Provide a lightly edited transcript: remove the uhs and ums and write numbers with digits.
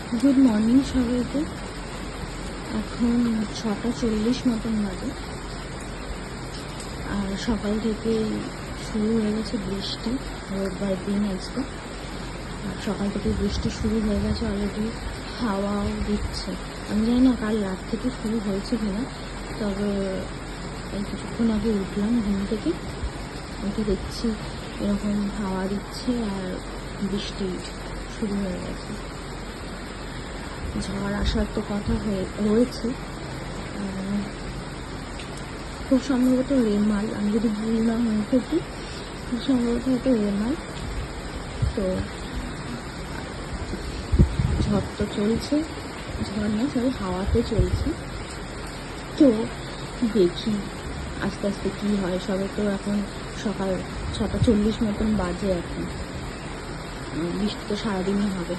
Good morning সবাইকে। এখন 6:40 মতন বাজে, আর সকাল থেকে শুরু হয়ে গেছে বৃষ্টি। রোববার দিন আজকে, আর সকাল থেকে বৃষ্টি শুরু হয়ে গেছে অলরেডি। হাওয়াও দিচ্ছে। আমি জানি না কাল রাত থেকে শুরু হয়েছে কিনা, তবে এই কিছুক্ষণ আগে উঠলাম ঘুম থেকে, উঠে দেখছি এরকম হাওয়া দিচ্ছে আর বৃষ্টি শুরু হয়ে গেছে। ঝড় আসার তো কথা রয়েছে, খুব সম্ভবত রেমাল। আমি যদি ভুল না হয়ে থাকি, খুব সম্ভবত হয়তো রেমাল। তো ঝড় তো চলছে, ঝড় না সরি হাওয়াতে চলছে। তো দেখি আস্তে আস্তে কী হয়। সবে তো এখন সকাল 6:40 মতন বাজে। এখন বৃষ্টি তো সারাদিনই হবে।